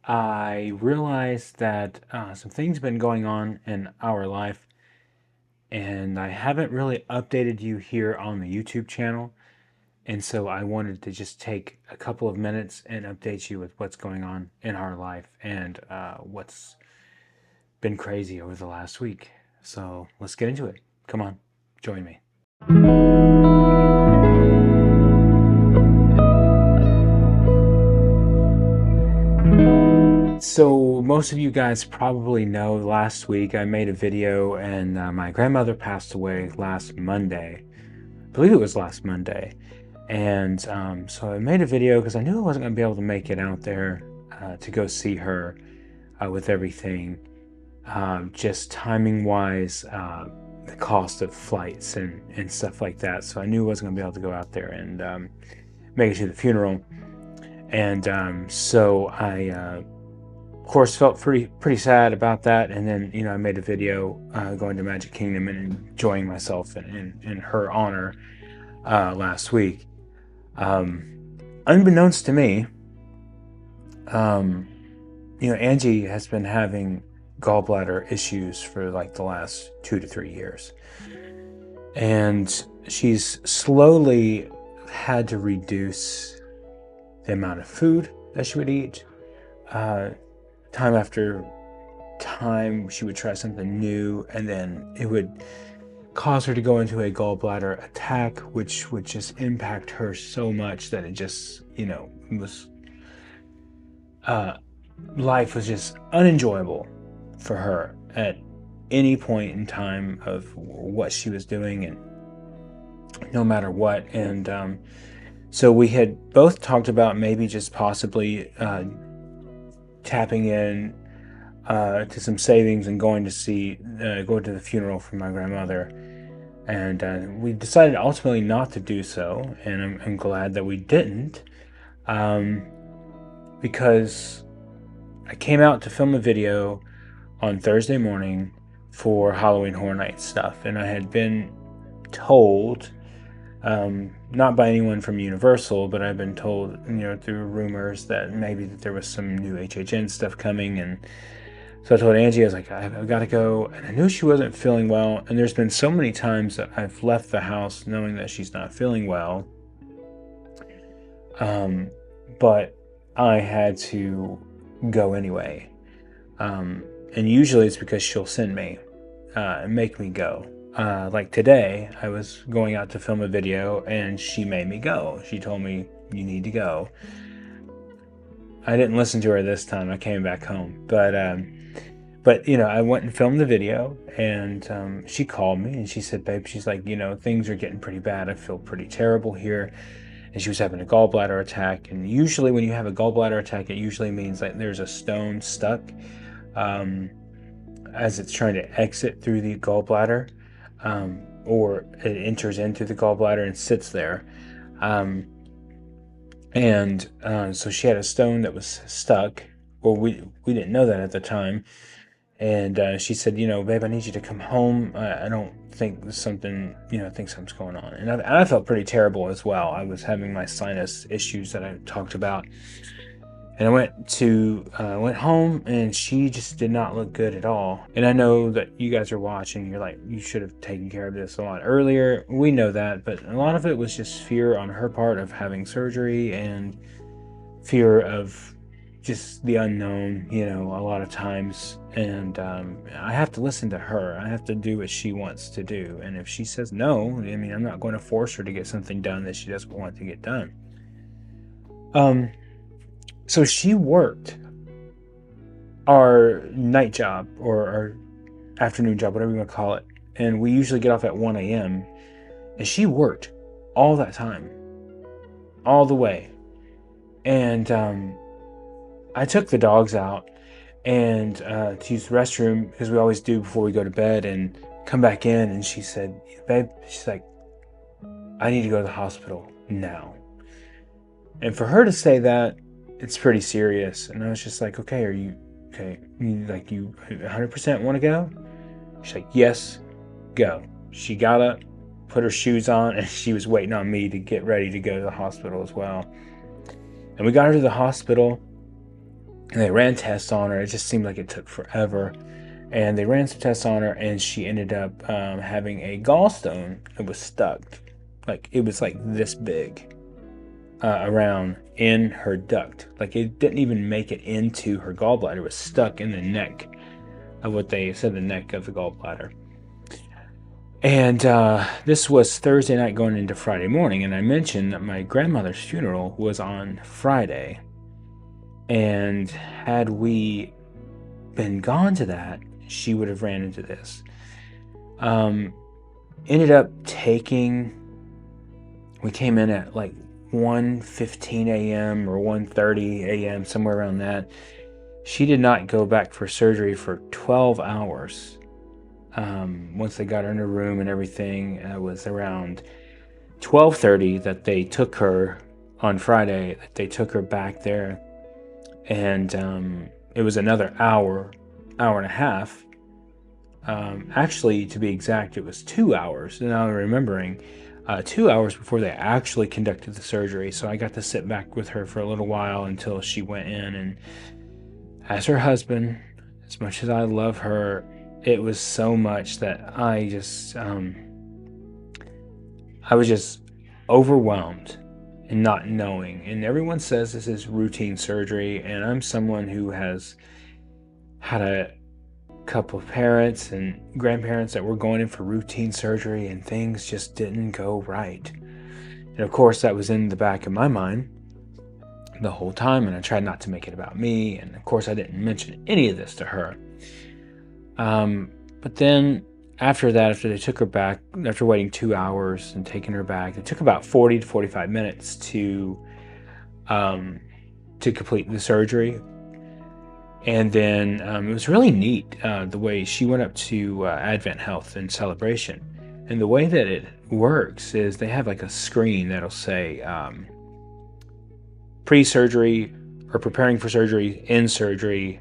I realized that some things have been going on in our life, and I haven't really updated you here on the YouTube channel. And so I wanted to just take a couple of minutes and update you with what's going on in our life and what's been crazy over the last week. So let's get into it. Come on, join me. So most of you guys probably know last week I made a video and my grandmother passed away last Monday. I believe it was last Monday. And so I made a video because I knew I wasn't going to be able to make it out there to go see her with everything. Just timing wise, the cost of flights and stuff like that. So I knew I wasn't going to be able to go out there and make it to the funeral. And so I, of course, felt pretty sad about that. And then, I made a video going to Magic Kingdom and enjoying myself in her honor last week. Unbeknownst to me, Angie has been having gallbladder issues for like the last 2 to 3 years. And she's slowly had to reduce the amount of food that she would eat. Time after time, she would try something new, and then it would cause her to go into a gallbladder attack, which would just impact her so much that it just, was life was just unenjoyable for her at any point in time of what she was doing, and no matter what. And so we had both talked about maybe just possibly tapping in to some savings and going to the funeral for my grandmother. And we decided ultimately not to do so, and I'm glad that we didn't, because I came out to film a video on Thursday morning for Halloween Horror Nights stuff, and I had been told, not by anyone from Universal, but I've been told, through rumors that maybe that there was some new HHN stuff coming. And so I told Angie, I was like, I've got to go. And I knew she wasn't feeling well. And there's been so many times that I've left the house knowing that she's not feeling well. But I had to go anyway. And usually it's because she'll send me and make me go. Like today, I was going out to film a video and she made me go. She told me, you need to go. I didn't listen to her this time. I came back home. But I went and filmed the video, and she called me and she said, babe, she's like, things are getting pretty bad. I feel pretty terrible here. And she was having a gallbladder attack. And usually when you have a gallbladder attack, it usually means that there's a stone stuck as it's trying to exit through the gallbladder. Or it enters into the gallbladder and sits there. So she had a stone that was stuck. Well, we didn't know that at the time. And she said, babe, I need you to come home. I don't think something, think something's going on. And I felt pretty terrible as well. I was having my sinus issues that I talked about. And I went home, and she just did not look good at all. And I know that you guys are watching. You're like, you should have taken care of this a lot earlier. We know that, but a lot of it was just fear on her part of having surgery and fear of just the unknown, a lot of times. And I have to listen to her. I have to do what she wants to do. And if she says no, I'm not going to force her to get something done that she doesn't want to get done. So she worked our night job, or our afternoon job, whatever you want to call it. And we usually get off at 1 a.m. And she worked all that time, all the way. And I took the dogs out and to use the restroom, because we always do before we go to bed, and come back in. And she said, babe, she's like, I need to go to the hospital now. And for her to say that, it's pretty serious. And I was just like, okay, are you okay? You 100% want to go? She's like, yes, go. She got up, put her shoes on, and she was waiting on me to get ready to go to the hospital as well. And we got her to the hospital, And they ran tests on her. It just seemed like it took forever. And they ran some tests on her, and she ended up having a gallstone that was stuck. Like, it was like this big around in her duct. Like, it didn't even make it into her gallbladder. It was stuck in the neck of what they said, the neck of the gallbladder. And this was Thursday night going into Friday morning. And I mentioned that my grandmother's funeral was on Friday. And had we been gone to that, she would have ran into this. Ended up we came in at like 1:15 a.m. or 1:30 a.m., somewhere around that. She did not go back for surgery for 12 hours. Once they got her in her room and everything, it was around 12:30 that they took her on Friday, that they took her back there. And it was another hour and a half. Actually, to be exact, it was 2 hours. Now I'm remembering, 2 hours before they actually conducted the surgery. So I got to sit back with her for a little while until she went in. And as her husband, as much as I love her, it was so much that I was just overwhelmed and not knowing. And everyone says this is routine surgery, and I'm someone who has had a couple of parents and grandparents that were going in for routine surgery, and things just didn't go right. And of course, that was in the back of my mind the whole time, and I tried not to make it about me. And of course, I didn't mention any of this to her. But then after they took her back, after waiting 2 hours and taking her back, it took about 40 to 45 minutes to complete the surgery. And then it was really neat the way she went up to Advent Health in Celebration. And the way that it works is they have like a screen that'll say pre-surgery or preparing for surgery, in surgery,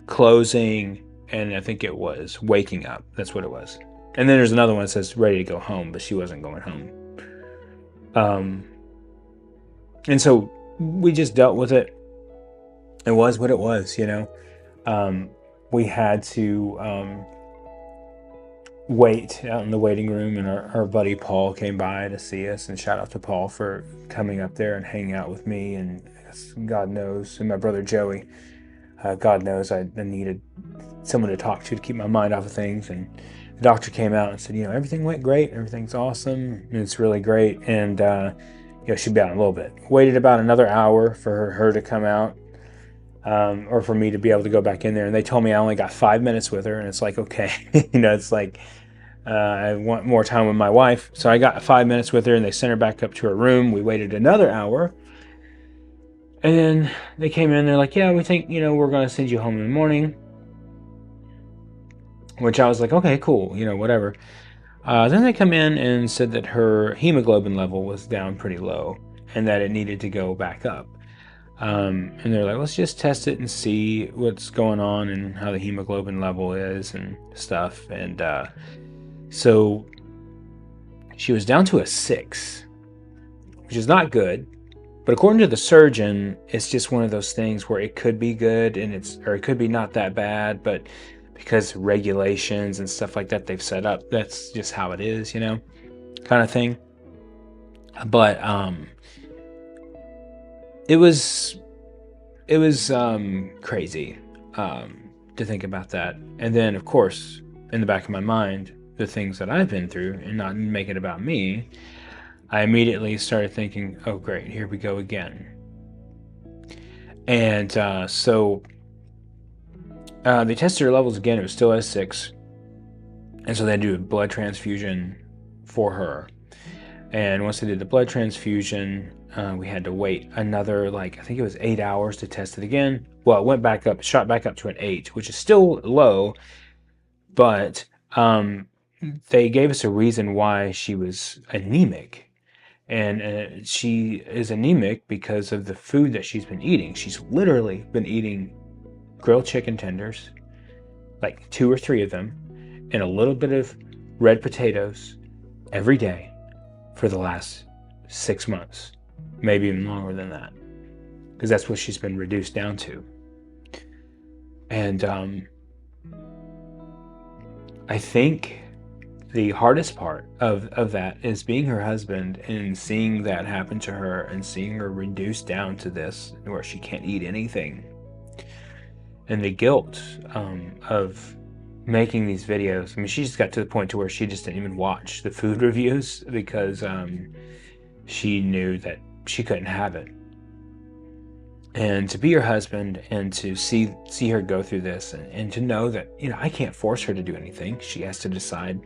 closing, and I think it was waking up. That's what it was. And then there's another one that says ready to go home, but she wasn't going home. And so we just dealt with it. It was what it was, you know. We had to wait out in the waiting room, and our buddy Paul came by to see us, and shout out to Paul for coming up there and hanging out with me, and God knows, and my brother Joey, God knows I needed someone to talk to keep my mind off of things. And the doctor came out and said, you know, everything went great, everything's awesome, and it's really great, and you know, she'll be out in a little bit. Waited about another hour for her to come out. Or for me to be able to go back in there. And they told me I only got 5 minutes with her. And it's like, okay, you know, it's like, I want more time with my wife. So I got 5 minutes with her, and they sent her back up to her room. We waited another hour. And then they came in, they're like, yeah, we think, you know, we're going to send you home in the morning. Which I was like, okay, cool, you know, whatever. Then they come in and said that her hemoglobin level was down pretty low and that it needed to go back up. And they're like, let's just test it and see what's going on and how the hemoglobin level is and stuff. And so she was down to a 6, which is not good. But according to the surgeon, it's just one of those things where it could be good or it could be not that bad. But because regulations and stuff like that they've set up, that's just how it is, you know, kind of thing. But it was crazy to think about that. And then, of course, in the back of my mind, the things that I've been through, and not make it about me, I immediately started thinking, oh, great, here we go again. And so they tested her levels again. It was still at 6. And so they had to do a blood transfusion for her. And once they did the blood transfusion, we had to wait another, I think it was 8 hours to test it again. Well, it went back up, shot back up to an 8, which is still low, but they gave us a reason why she was anemic. And she is anemic because of the food that she's been eating. She's literally been eating grilled chicken tenders, like 2 or 3 of them, and a little bit of red potatoes every day for the last 6 months. Maybe even longer than that, because that's what she's been reduced down to. And I think the hardest part of that is being her husband and seeing that happen to her and seeing her reduced down to this where she can't eat anything. And the guilt of making these videos. I mean, she just got to the point to where she just didn't even watch the food reviews because she knew that she couldn't have it. And to be her husband and to see her go through this and to know that, you know, I can't force her to do anything. She has to decide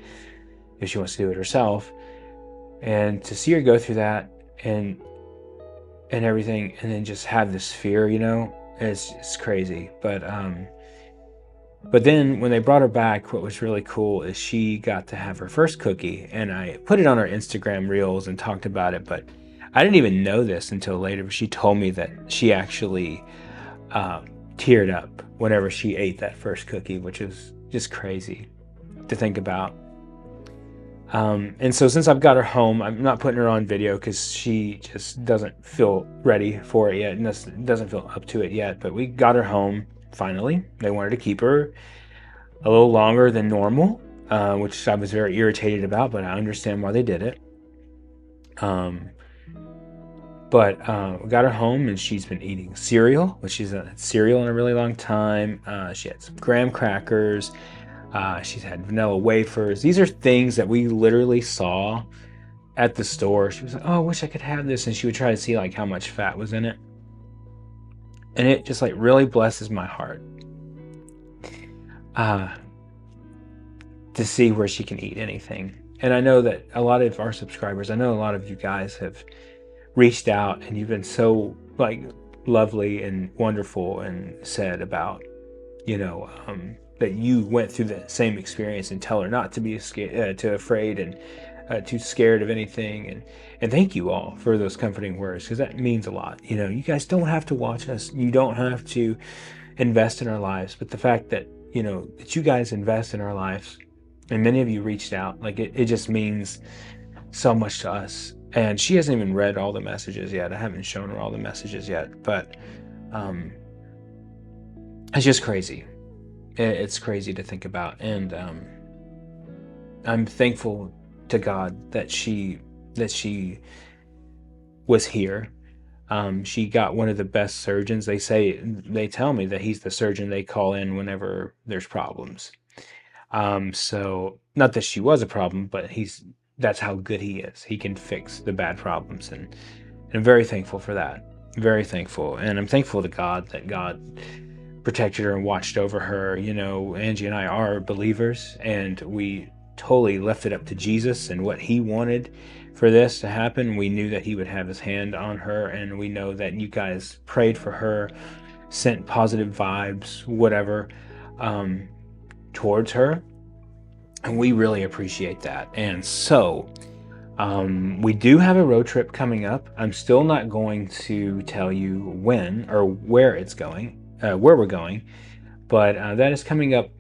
if she wants to do it herself. And to see her go through that and everything, and then just have this fear, you know, it's crazy. But then when they brought her back, what was really cool is she got to have her first cookie, and I put it on her Instagram reels and talked about it, but I didn't even know this until later. She told me that she actually teared up whenever she ate that first cookie, which is just crazy to think about. And so since I've got her home, I'm not putting her on video because she just doesn't feel ready for it yet, and doesn't feel up to it yet. But we got her home finally. They wanted to keep her a little longer than normal, which I was very irritated about, but I understand why they did it. But we got her home, and she's been eating cereal, which she's not had cereal in a really long time. She had some graham crackers. She's had vanilla wafers. These are things that we literally saw at the store. She was like, oh, I wish I could have this. And she would try to see like how much fat was in it. And it just like really blesses my heart to see where she can eat anything. And I know that a lot of our subscribers, I know a lot of you guys have reached out and you've been so like lovely and wonderful and said about, you know, that you went through the same experience, and tell her not to be scared, too afraid and too scared of anything. And thank you all for those comforting words, because that means a lot. You know, you guys don't have to watch us. You don't have to invest in our lives. But the fact that, you know, that you guys invest in our lives, and many of you reached out, like it just means so much to us. And she hasn't even read all the messages yet. I haven't shown her all the messages yet, but it's just crazy. It's crazy to think about. And I'm thankful to God that she was here. She got one of the best surgeons. They tell me that he's the surgeon they call in whenever there's problems. So not that she was a problem, but that's how good he is. He can fix the bad problems, and I'm very thankful for that. Very thankful. And I'm thankful to God that God protected her and watched over her. You know, Angie and I are believers, and we totally left it up to Jesus and what he wanted for this to happen. We knew that he would have his hand on her, and we know that you guys prayed for her, sent positive vibes, whatever, towards her. And we really appreciate that. And so we do have a road trip coming up. I'm still not going to tell you when or where it's going, where we're going, but that is coming up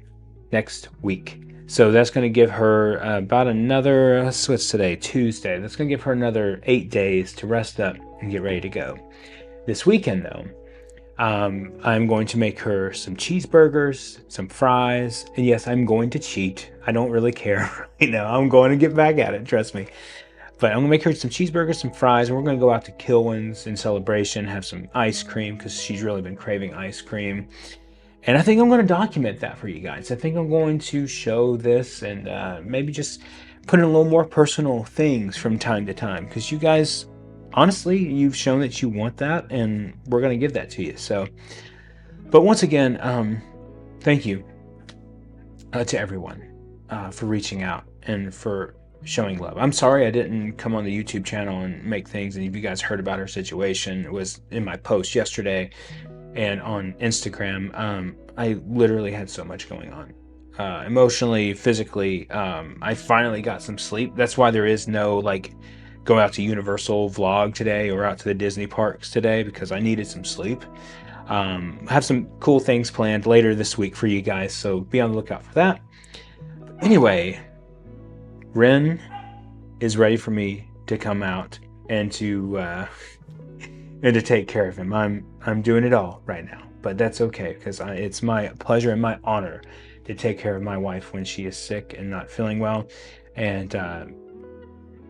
next week. So that's going to give her about another, what's today? Tuesday. That's going to give her another 8 days to rest up and get ready to go. This weekend, though, I'm going to make her some cheeseburgers, some fries, and yes, I'm going to cheat. I don't really care. You know, I'm going to get back at it, trust me. But I'm going to make her some cheeseburgers, some fries, and we're going to go out to Kilwin's in celebration, have some ice cream, because she's really been craving ice cream. And I think I'm going to document that for you guys. I think I'm going to show this and maybe just put in a little more personal things from time to time, because you guys, honestly, you've shown that you want that, and we're going to give that to you. So, but once again, thank you to everyone for reaching out and for showing love. I'm sorry I didn't come on the YouTube channel and make things, and if you guys heard about her situation, it was in my post yesterday and on Instagram. I literally had so much going on. Emotionally, physically. I finally got some sleep. That's why there is no like go out to Universal vlog today or out to the Disney parks today, because I needed some sleep. Have some cool things planned later this week for you guys, so be on the lookout for that. But anyway, Ren is ready for me to come out and to take care of him. I'm doing it all right now. but that's okay, because it's my pleasure and my honor to take care of my wife when she is sick and not feeling well. And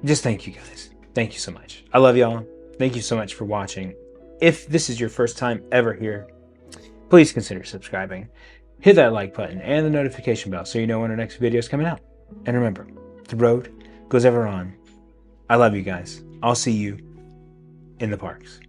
just thank you guys. Thank you so much. I love y'all. Thank you so much for watching. If this is your first time ever here, please consider subscribing. Hit that like button and the notification bell so you know when our next video is coming out. And remember, the road goes ever on. I love you guys. I'll see you in the parks.